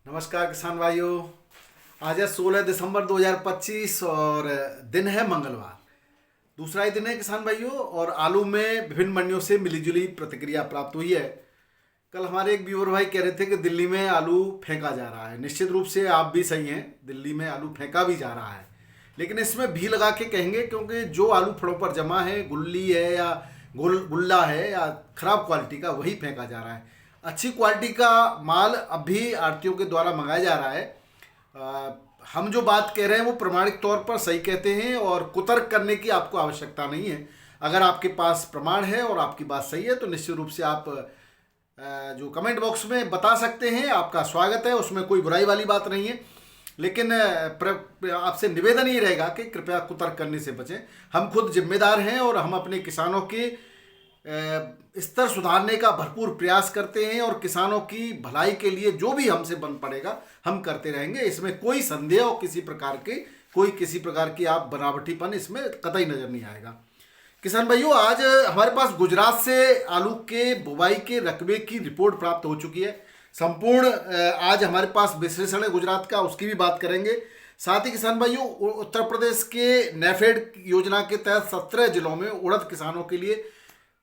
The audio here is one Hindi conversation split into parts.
नमस्कार किसान भाइयों। आज है 16 दिसंबर 2025 और दिन है मंगलवार। दूसरा ही दिन है किसान भाइयों, और आलू में विभिन्न मंडियों से मिलीजुली प्रतिक्रिया प्राप्त हुई है। कल हमारे एक व्यूअर भाई कह रहे थे कि दिल्ली में आलू फेंका जा रहा है। निश्चित रूप से आप भी सही हैं, दिल्ली में आलू फेंका भी जा रहा है, लेकिन इसमें भी लगा के कहेंगे क्योंकि जो आलू फड़ों पर जमा है, गुल्ली है या गुल्ला है या खराब क्वालिटी का, वही फेंका जा रहा है। अच्छी क्वालिटी का माल अब भी आड़तियों के द्वारा मंगाया जा रहा है। हम जो बात कह रहे हैं वो प्रमाणिक तौर पर सही कहते हैं और कुतर्क करने की आपको आवश्यकता नहीं है। अगर आपके पास प्रमाण है और आपकी बात सही है तो निश्चित रूप से आप जो कमेंट बॉक्स में बता सकते हैं, आपका स्वागत है, उसमें कोई बुराई वाली बात नहीं है। लेकिन आपसे निवेदन ये रहेगा कि कृपया कुतर्क करने से बचें। हम खुद जिम्मेदार हैं और हम अपने किसानों के स्तर सुधारने का भरपूर प्रयास करते हैं और किसानों की भलाई के लिए जो भी हमसे बन पड़ेगा हम करते रहेंगे। इसमें कोई संदेह और किसी प्रकार की आप बनावटीपन इसमें कतई नजर नहीं आएगा। किसान भाइयों, आज हमारे पास गुजरात से आलू के बुवाई के रकबे की रिपोर्ट प्राप्त हो चुकी है। संपूर्ण आज हमारे पास विश्लेषण है गुजरात का, उसकी भी बात करेंगे। साथ ही किसान भाइयों, उत्तर प्रदेश के नेफेड योजना के तहत 17 जिलों में उड़द किसानों के लिए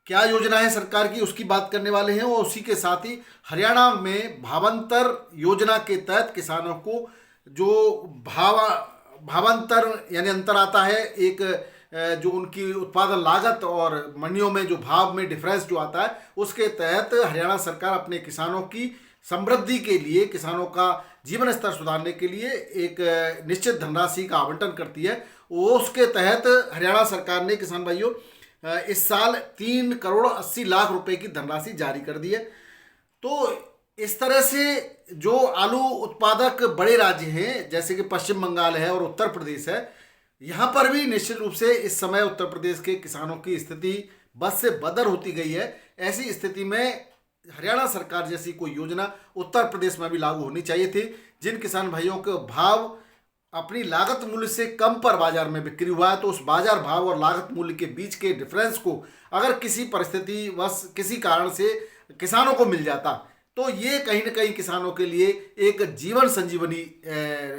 क्या योजना है सरकार की, उसकी बात करने वाले हैं। और उसी के साथ ही हरियाणा में भावांतर योजना के तहत किसानों को जो भावांतर यानी अंतर आता है, एक जो उनकी उत्पादन लागत और मंडियों में जो भाव में डिफरेंस जो आता है, उसके तहत हरियाणा सरकार अपने किसानों की समृद्धि के लिए, किसानों का जीवन स्तर सुधारने के लिए एक निश्चित धनराशि का आवंटन करती है। उसके तहत हरियाणा सरकार ने किसान भाइयों इस साल 3,80,00,000 रुपए की धनराशि जारी कर दी है। तो इस तरह से जो आलू उत्पादक बड़े राज्य हैं जैसे कि पश्चिम बंगाल है और उत्तर प्रदेश है, यहाँ पर भी निश्चित रूप से इस समय उत्तर प्रदेश के किसानों की स्थिति बद से बदतर होती गई है। ऐसी स्थिति में हरियाणा सरकार जैसी कोई योजना उत्तर प्रदेश में भी लागू होनी चाहिए थी। जिन किसान भाइयों के भाव अपनी लागत मूल्य से कम पर बाजार में बिक्री हुआ है, तो उस बाजार भाव और लागत मूल्य के बीच के डिफरेंस को अगर किसी परिस्थिति वश किसी कारण से किसानों को मिल जाता तो ये कहीं ना कहीं किसानों के लिए एक जीवन संजीवनी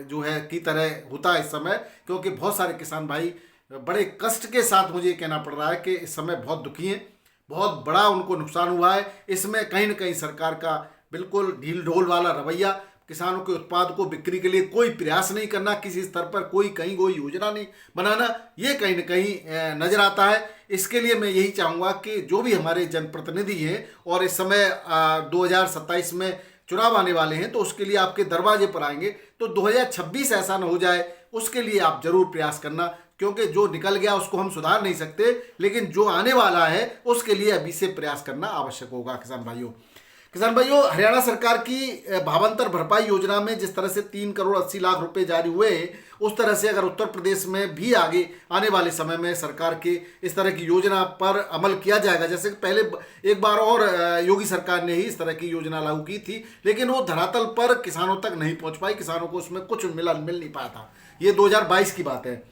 जो है की तरह होता है इस समय। क्योंकि बहुत सारे किसान भाई बड़े कष्ट के साथ, मुझे कहना पड़ रहा है कि इस समय बहुत दुखी हैं, बहुत बड़ा उनको नुकसान हुआ है। इसमें कहीं ना कहीं सरकार का बिल्कुल ढील ढोल वाला रवैया, किसानों के उत्पाद को बिक्री के लिए कोई प्रयास नहीं करना, किसी स्तर पर कहीं कोई योजना नहीं बनाना, ये कहीं ना कहीं नजर आता है। इसके लिए मैं यही चाहूँगा कि जो भी हमारे जनप्रतिनिधि हैं और इस समय 2027 में चुनाव आने वाले हैं, तो उसके लिए आपके दरवाजे पर आएंगे, तो 2026 ऐसा न हो जाए उसके लिए आप जरूर प्रयास करना। क्योंकि जो निकल गया उसको हम सुधार नहीं सकते, लेकिन जो आने वाला है उसके लिए अभी से प्रयास करना आवश्यक होगा। किसान भाइयों, हरियाणा सरकार की भावांतर भरपाई योजना में जिस तरह से 3,80,00,000 रुपए जारी हुए, उस तरह से अगर उत्तर प्रदेश में भी आगे आने वाले समय में सरकार के इस तरह की योजना पर अमल किया जाएगा, जैसे कि पहले एक बार और योगी सरकार ने ही इस तरह की योजना लागू की थी, लेकिन वो धरातल पर किसानों तक नहीं पहुंच पाई, किसानों को उसमें कुछ मिल नहीं पाया था। ये 2022 की बात है।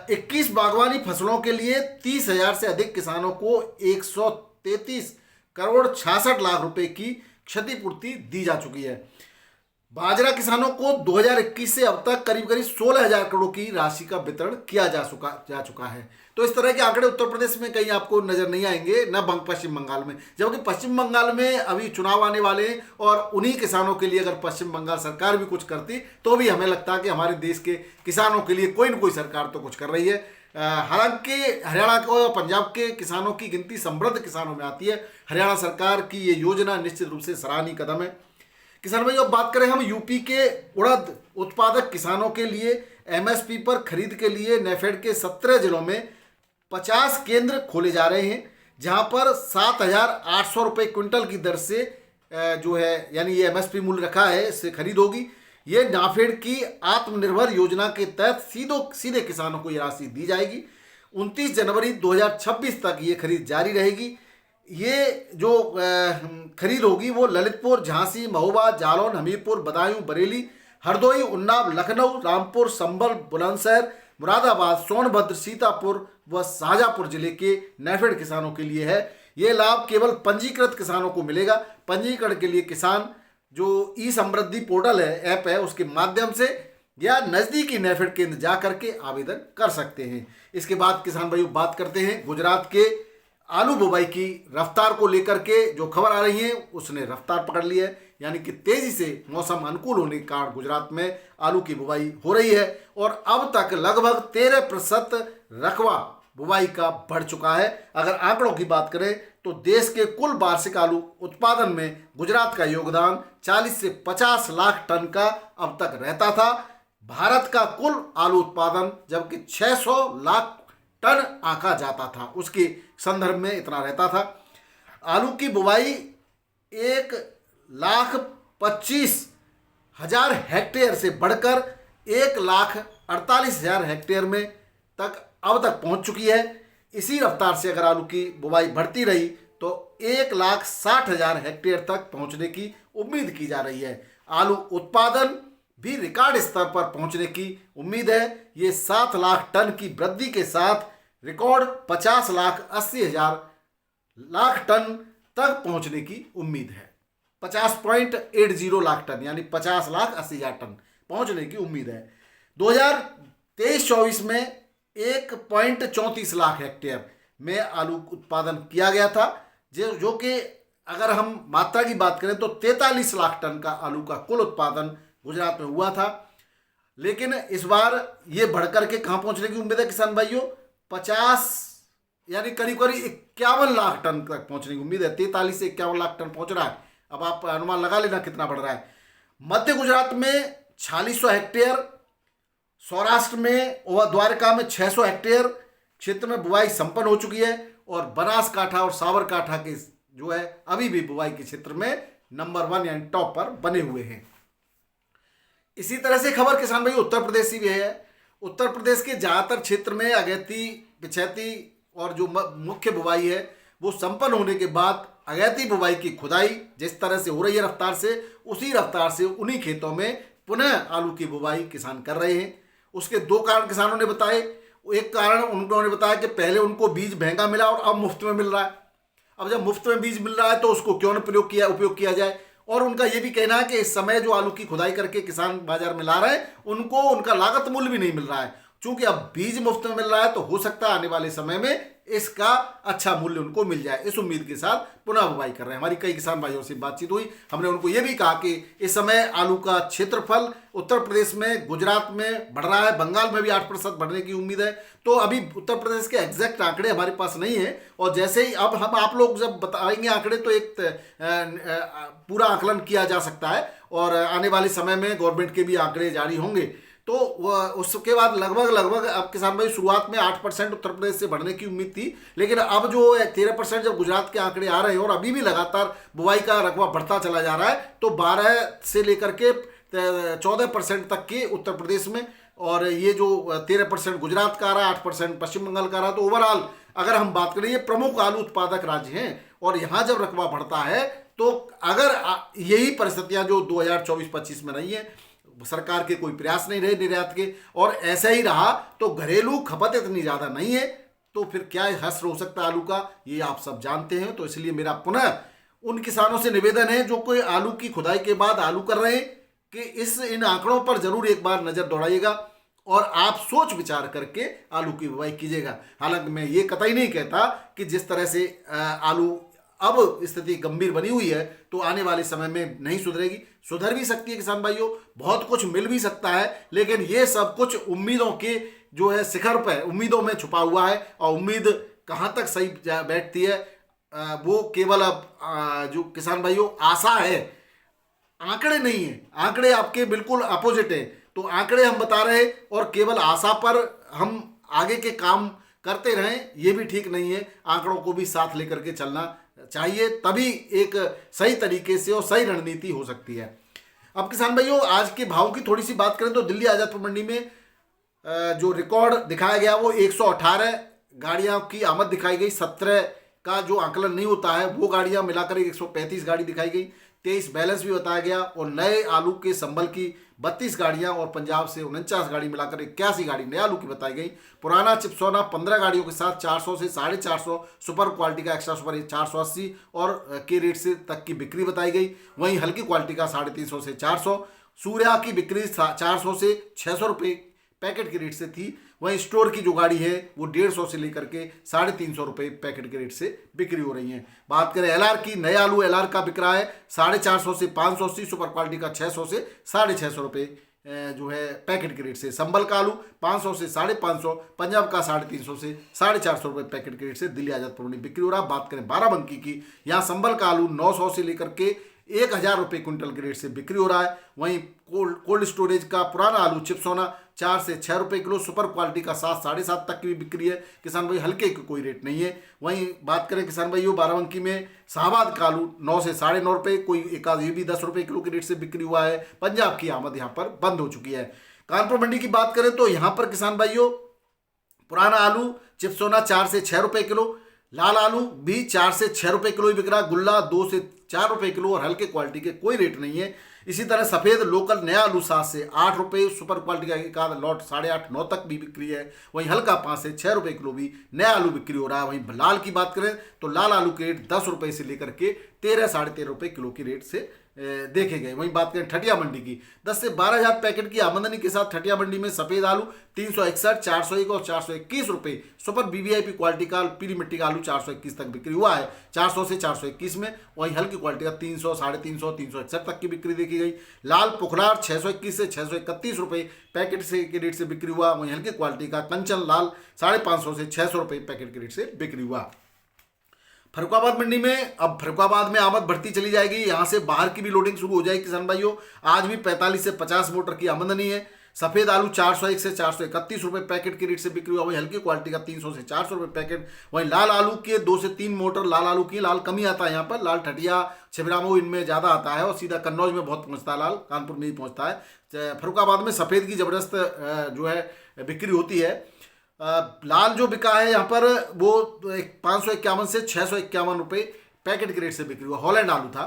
21 बागवानी फसलों के लिए 30,000 से अधिक किसानों को 133,66,00,000 रुपए की क्षतिपूर्ति दी जा चुकी है। बाजरा किसानों को 2021 से अब तक करीब 16,000 करोड़ की राशि का वितरण किया जा चुका है। तो इस तरह के आंकड़े उत्तर प्रदेश में कहीं आपको नजर नहीं आएंगे, न पश्चिम बंगाल में। जबकि पश्चिम बंगाल में अभी चुनाव आने वाले हैं और उन्हीं किसानों के लिए अगर पश्चिम बंगाल सरकार भी कुछ करती तो भी हमें लगता है कि हमारे देश के किसानों के लिए कोई न कोई सरकार तो कुछ कर रही है। हालांकि हरियाणा को और पंजाब के किसानों की गिनती समृद्ध किसानों में आती है। हरियाणा सरकार की ये योजना निश्चित रूप से सराहनीय कदम है। किसान भाई, अब बात करें हम यूपी के उड़द उत्पादक किसानों के लिए एमएसपी पर खरीद के लिए नेफेड के 17 जिलों में 50 केंद्र खोले जा रहे हैं, जहां पर 7,800 रुपये क्विंटल की दर से जो है यानी ये एमएसपी मूल्य रखा है, इससे खरीद होगी। ये नाफेड की आत्मनिर्भर योजना के तहत सीधे किसानों को ये राशि दी जाएगी। 29 जनवरी 2026 तक ये खरीद जारी रहेगी। ये जो खरीद होगी वो ललितपुर, झांसी, महोबा, जालौन, हमीरपुर, बदायूं, बरेली, हरदोई, उन्नाव, लखनऊ, रामपुर, संभल, बुलंदशहर, मुरादाबाद, सोनभद्र, सीतापुर व शाहजहाँपुर जिले के नेफेड किसानों के लिए है। ये लाभ केवल पंजीकृत किसानों को मिलेगा। पंजीकरण के लिए किसान जो ई समृद्धि पोर्टल है, ऐप है, उसके माध्यम से या नज़दीकी नेफेड केंद्र जा करके आवेदन कर सकते हैं। इसके बाद किसान भाइयों बात करते हैं गुजरात के आलू बुवाई की रफ्तार को लेकर के। जो खबर आ रही है उसने रफ्तार पकड़ ली है, यानी कि तेजी से मौसम अनुकूल होने के कारण गुजरात में आलू की बुवाई हो रही है और अब तक लगभग 13% रकबा बुवाई का बढ़ चुका है। अगर आंकड़ों की बात करें तो देश के कुल वार्षिक आलू उत्पादन में गुजरात का योगदान 40 से 50 लाख टन का अब तक रहता था। भारत का कुल आलू उत्पादन जबकि 600 लाख टन आंका जाता था, उसके संदर्भ में इतना रहता था। आलू की बुवाई 1,25,000 हेक्टेयर से बढ़कर 1,48,000 हेक्टेयर में तक अब तक पहुंच चुकी है। इसी रफ्तार से अगर आलू की बुवाई बढ़ती रही तो 1,60,000 हेक्टेयर तक पहुंचने की उम्मीद की जा रही है। आलू उत्पादन भी रिकॉर्ड स्तर पर पहुंचने की उम्मीद है। ये 7 लाख टन की वृद्धि के साथ रिकॉर्ड 50,80,000 टन तक पहुंचने की उम्मीद है। 50.80 लाख टन यानी 50,80,000 टन पहुंचने की उम्मीद है। 2023-24 में 1.34 लाख हेक्टेयर में आलू उत्पादन किया गया था, जो कि अगर हम मात्रा की बात करें तो 43 लाख टन का आलू का कुल उत्पादन गुजरात में हुआ था। लेकिन इस बार ये बढ़कर के कहाँ पहुंचने की उम्मीद है किसान भाइयों? 50 यानी करीब करीब 51 लाख टन तक पहुंचने की उम्मीद है। 43 से 51 लाख टन पहुंच रहा है। अब आप अनुमान लगा लेना कितना बढ़ रहा है। मध्य गुजरात में 4600 हेक्टेयर, सौराष्ट्र में और द्वारका में 600 हेक्टेयर क्षेत्र में बुवाई संपन्न हो चुकी है और बनासकांठा और साबरकांठा के जो है अभी भी बुवाई के क्षेत्र में नंबर 1 यानी टॉप पर बने हुए हैं। इसी तरह से खबर किसान भाई उत्तर प्रदेश की भी है। उत्तर प्रदेश के ज़्यादातर क्षेत्र में अगैती, पिछैती और जो मुख्य बुवाई है वो संपन्न होने के बाद अगैती बुवाई की खुदाई जिस तरह से हो रही है रफ्तार से, उसी रफ्तार से उन्हीं खेतों में पुनः आलू की बुवाई किसान कर रहे हैं। उसके दो कारण किसानों ने बताए। एक कारण उन्होंने बताया कि पहले उनको बीज महंगा मिला और अब मुफ्त में मिल रहा है। अब जब मुफ्त में बीज मिल रहा है तो उसको क्यों न उपयोग किया जाए। और उनका ये भी कहना है कि इस समय जो आलू की खुदाई करके किसान बाजार में ला रहे हैं उनको उनका लागत मूल्य भी नहीं मिल रहा है। चूंकि अब बीज मुफ्त में मिल रहा है तो हो सकता है आने वाले समय में इसका अच्छा मूल्य उनको मिल जाए। इस उम्मीद के साथ पुनः बुवाई कर रहे हैं। हमारी कई किसान भाइयों से बातचीत हुई, हमने उनको ये भी कहा कि इस समय आलू का क्षेत्रफल उत्तर प्रदेश में, गुजरात में बढ़ रहा है, बंगाल में भी 8% बढ़ने की उम्मीद है। तो अभी उत्तर प्रदेश के एग्जैक्ट आंकड़े हमारे पास नहीं है और जैसे ही अब हम आप लोग जब बताएंगे आंकड़े तो एक पूरा आकलन किया जा सकता है और आने वाले समय में गवर्नमेंट के भी आंकड़े जारी होंगे। तो उसके बाद लगभग अब किसान भाई शुरुआत में 8% उत्तर प्रदेश से बढ़ने की उम्मीद थी, लेकिन अब जो 13% जब गुजरात के आंकड़े आ रहे हैं और अभी भी लगातार बुवाई का रकबा बढ़ता चला जा रहा है तो 12 से लेकर के 14% तक के उत्तर प्रदेश में और ये जो 13% गुजरात का आ रहा है, 8% पश्चिम बंगाल का आ रहा है। तो ओवरऑल अगर हम बात करें ये प्रमुख आलू उत्पादक राज्य हैं और यहाँ जब रकबा बढ़ता है तो अगर यही परिस्थितियाँ जो 2024-25 में रही हैं, सरकार के कोई प्रयास नहीं रहे निर्यात के और ऐसा ही रहा तो घरेलू खपत इतनी ज़्यादा नहीं है तो फिर क्या हश्र हो सकता है आलू का, ये आप सब जानते हैं। तो इसलिए मेरा पुनः उन किसानों से निवेदन है जो कोई आलू की खुदाई के बाद आलू कर रहे हैं कि इन आंकड़ों पर जरूर एक बार नज़र दौड़ाइएगा और आप सोच विचार करके आलू की बुवाई कीजिएगा। हालांकि मैं ये कतई नहीं कहता कि जिस तरह से आलू अब स्थिति गंभीर बनी हुई है तो आने वाले समय में नहीं सुधरेगी, सुधर भी सकती है किसान भाइयों, बहुत कुछ मिल भी सकता है, लेकिन ये सब कुछ उम्मीदों के जो है शिखर पर उम्मीदों में छुपा हुआ है और उम्मीद कहाँ तक सही बैठती है वो केवल अब जो किसान भाइयों आशा है, आंकड़े नहीं है। आंकड़े आपके बिल्कुल अपोजिट है। तो आंकड़े हम बता रहे हैं और केवल आशा पर हम आगे के काम करते रहें ये भी ठीक नहीं है। आंकड़ों को भी साथ लेकर के चलना चाहिए, तभी एक सही तरीके से और सही रणनीति हो सकती है। अब किसान भाइयों आज के भाव की थोड़ी सी बात करें तो दिल्ली आजादपुर मंडी में जो रिकॉर्ड दिखाया गया वो 118 गाड़ियां की आमद दिखाई गई। 17 का जो आकलन नहीं होता है वो गाड़ियां मिलाकर 135 गाड़ी दिखाई गई। 23 बैलेंस भी बताया गया। और नए आलू के संभल की 32 गाड़ियां और पंजाब से 49 गाड़ी मिलाकर 81 गाड़ी नए आलू की बताई गई। पुराना चिप्सोना 15 गाड़ियों के साथ 400 से 450 सुपर क्वालिटी का एक्स्ट्रा सुपर 480 और के रेट से तक की बिक्री बताई गई। वहीं हल्की क्वालिटी का 350 से 400, सूर्या की बिक्री 400 से 600 रुपये पैकेट के रेट से थी। वहीं स्टोर की जो गाड़ी है वो 150 से लेकर के 350 रुपये पैकेट के रेट से बिक्री हो रही है। बात करें एलआर की, नया आलू एलआर का बिक रहा है 450 से 580, सुपर क्वालिटी का 600 से 650 रुपये जो है पैकेट के रेट से। संभल का आलू 500 से 550, पंजाब का 350 से 450 रुपये पैकेट के रेट से दिल्ली आजादपुर में बिक्री हो रहा है। बात करें बाराबंकी की, यहाँ संभल का आलू 900 से लेकर के 1000 रुपये क्विंटल के रेट से बिक्री हो रहा है। वहीं कोल्ड स्टोरेज का पुराना आलू चिप्सोना 4 से 6 रुपये किलो, सुपर क्वालिटी का 7 साढ़े 7 तक की भी बिक्री है। किसान भाई हल्के की कोई रेट नहीं है। वहीं बात करें किसान भाइयों बाराबंकी में शाहबाद का आलू 9 से 9.5 रुपये, कोई एक आध ये भी 10 रुपये किलो के रेट से बिक्री हुआ है। पंजाब की आमद यहाँ पर बंद हो चुकी है। कानपुर मंडी की बात करें तो यहाँ पर किसान भाइयों पुराना आलू चिप्सोना 4 से 6 रुपये किलो, लाल आलू भी 4 से 6 रुपये किलो ही बिक रहा है, गुल्ला 2 से 4 रुपये किलो और हल्के क्वालिटी के कोई रेट नहीं है। इसी तरह सफ़ेद लोकल नया आलू 7 से 8 रुपये, सुपर क्वालिटी का एक आध लॉट 8.5 9 तक भी बिक्री है। वहीं हल्का 5 से 6 रुपये किलो भी नया आलू बिक्री हो रहा है। वहीं लाल की बात करें तो लाल आलू के रेट 10 रुपये से लेकर के 13 साढ़े 13 रुपये किलो की रेट से देखे गए। वहीं बात करें ठटिया मंडी की, 10 से 12 हज़ार पैकेट की आमदनी के साथ ठटिया मंडी में सफ़ेद आलू 361, 401 और 421 रुपये, सुपर वीवीआईपी क्वालिटी का पीली मिट्टी का आलू 421 तक बिक्री हुआ है 400 से 421 में। वहीं हल्की क्वालिटी का 300, 350, 361 तक की बिक्री देखी गई। लाल पुखरार 621 से 631 रुपये पैकेट से के रेट से बिक्री हुआ। वहीं हल्की क्वालिटी का कंचन लाल 550 से 600 रुपये पैकेट के रेट से बिक्री हुआ। फरुखाबाद मंडी में अब फरुखाबाद में आमद बढ़ती चली जाएगी, यहाँ से बाहर की भी लोडिंग शुरू हो जाएगी किसान भाइयों। आज भी 45 से 50 मोटर की आमदनी है। सफ़ेद आलू 401 से 431 रुपये पैकेट के रेट से बिक्री हुआ। वहीं हल्की क्वालिटी का 300 से 400 रुपये पैकेट। वहीं लाल आलू के 2 से 3 मोटर लाल आलू की, लाल कम ही आता है यहाँ पर, लाल ठटिया छिबरामऊ इनमें ज़्यादा आता है और सीधा कन्नौज में बहुत पहुँचता है, लाल कानपुर में ही पहुँचता है। फरुखाबाद में सफ़ेद की ज़बरदस्त जो है बिक्री होती है। लाल जो बिका है यहाँ पर वो 551 से 651 रुपये पैकेट के रेट से बिक्री हुआ। हॉलैंड आलू था।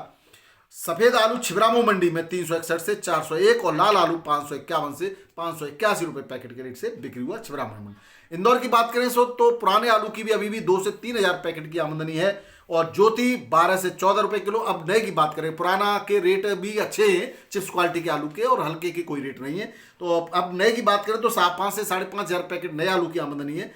सफ़ेद आलू छिबरामऊ मंडी में 361 से 401 और लाल आलू 551 से 581 रुपये पैकेट के रेट से बिक्री हुआ छिबरामऊ मंडी। इंदौर की बात करें तो पुराने आलू की भी अभी भी 2 से 3 हज़ार पैकेट की आमदनी है और ज्योति 12 से 14 रुपये किलो। अब नए की बात करें, पुराना के रेट भी अच्छे हैं चिप्स क्वालिटी के आलू के और हल्के की कोई रेट नहीं है। तो अब नए की बात करें तो 5 से 5.5 हज़ार पैकेट नए आलू की आमदनी है।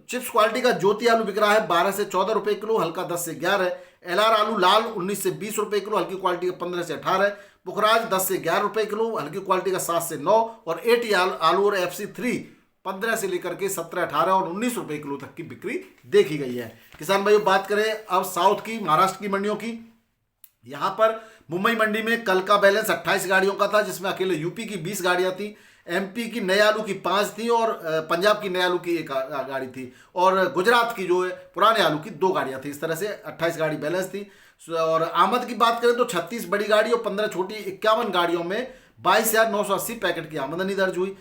चिप्स क्वालिटी का ज्योति आलू बिक रहा है 12 से 14 रुपये किलो, हल्का 10 से 11। एलआर आलू लाल 19 से 20 रुपये किलो, हल्की क्वालिटी का 15 से 18। पुखराज 10 से 11 रुपये किलो, हल्की क्वालिटी का 7 से 9 और एटी आलू और FC3 15 से लेकर के 17, 18 और 19 रुपये किलो तक की बिक्री देखी गई है। किसान भाइयों बात करें अब साउथ की, महाराष्ट्र की मंडियों की, यहाँ पर मुंबई मंडी में कल का बैलेंस 28 गाड़ियों का था, जिसमें अकेले यूपी की 20 गाड़ियाँ थी, MP की नए आलू की 5 थी और पंजाब की नए आलू की 1 गाड़ी थी और गुजरात की जो है पुराने आलू की 2 गाड़ियाँ थी। इस तरह से 28 गाड़ी बैलेंस थी। और आमद की बात करें तो 36 बड़ी गाड़ी और 15 छोटी 51 गाड़ियों में 22,980 पैकेट की आमदनी दर्ज हुई।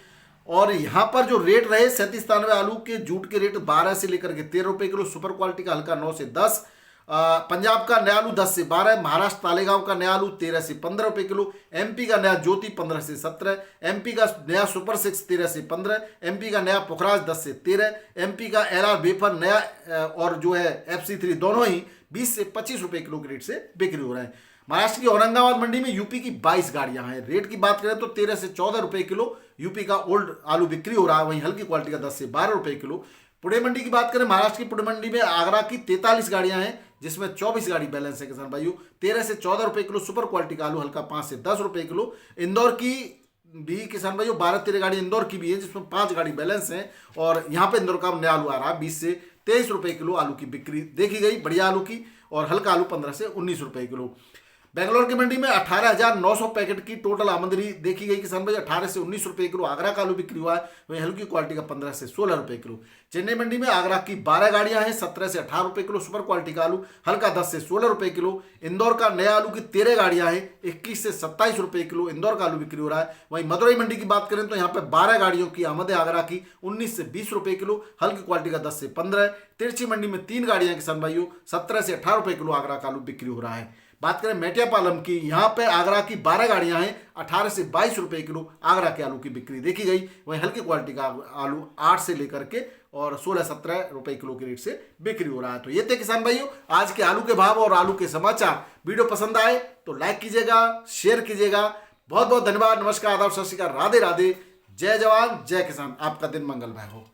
और यहाँ पर जो रेट रहे 37 आलू के जूट के रेट 12 से लेकर के 13 रुपये किलो, सुपर क्वालिटी का हल्का 9 से 10, पंजाब का नया आलू 10 से 12, महाराष्ट्र तालेगांव का नया आलू 13 से 15 रुपये किलो, MP का नया ज्योति 15 से 17, MP का नया सुपर 6 13 से 15, MP का नया पुखराज 10 से 13, MP का LR वेफर नया और जो है FC3 दोनों ही 20 से 25 रुपये किलो के रेट से बिक्री हो रहे हैं। महाराष्ट्र की औरंगाबाद मंडी में यूपी की 22 गाड़ियां हैं। रेट की बात करें तो 13 से 14 रुपये किलो यूपी का ओल्ड आलू बिक्री हो रहा है। वहीं हल्की क्वालिटी का 10 से 12 रुपये किलो। पुणे मंडी की बात करें, महाराष्ट्र की पुणे मंडी में आगरा की 43 गाड़ियां हैं, जिसमें 24 गाड़ी बैलेंस है किसान भाइयों। 13 से 14 रुपये किलो सुपर क्वालिटी का आलू, हल्का 5 से 10 रुपये किलो। इंदौर की भी किसान भाइयों 12-13 गाड़ी इंदौर की भी है, जिसमें 5 गाड़ी बैलेंस है और यहाँ पे इंदौर का नया आलू आ रहा है 20 से 23 रुपये किलो आलू की बिक्री देखी गई बढ़िया आलू की, और हल्का आलू 15 से 19 रुपये किलो। बेंगलोर की मंडी में 18,900 पैकेट की टोटल आमदनी देखी गई किसान भाई। 18 से 19 रुपये किलो आगरा का आलू बिक्री हुआ है, वहीं हल्की क्वालिटी का 15 से 16 रुपये किलो। चेन्नई मंडी में आगरा की 12 गाड़ियां हैं, 17 से 18 रुपये किलो सुपर क्वालिटी का आलू, हल्का 10 से 16 रुपये किलो। इंदौर का नया आलू की 13 गाड़ियां हैं, 21 से 27 रुपये किलो इंदौर का आलू बिक्री हो रहा है। वहीं मदुरई मंडी की बात करें तो यहाँ पर 12 गाड़ियों की आमद है आगरा की, 19 से 20 रुपये किलो, हल्की क्वालिटी का 10 से 15। तिरछी मंडी में 3 गाड़ियां किसान भाइयों, 17 से 18 रुपये किलो आगरा का आलू बिक्री हो रहा है। बात करें मेटियापालम की, यहाँ पे आगरा की 12 गाड़ियां हैं, 18 से 22 रुपए किलो आगरा के आलू की बिक्री देखी गई। वहीं हल्की क्वालिटी का आलू 8 से लेकर के और 16-17 रुपए किलो के रेट से बिक्री हो रहा है। तो ये थे किसान भाइयों आज के आलू के भाव और आलू के समाचार। वीडियो पसंद आए तो लाइक कीजिएगा, शेयर कीजिएगा। बहुत बहुत धन्यवाद। नमस्कार, आदाब, सत श्री अकाल, राधे राधे, जय जवान जय किसान। आपका दिन मंगलमय हो।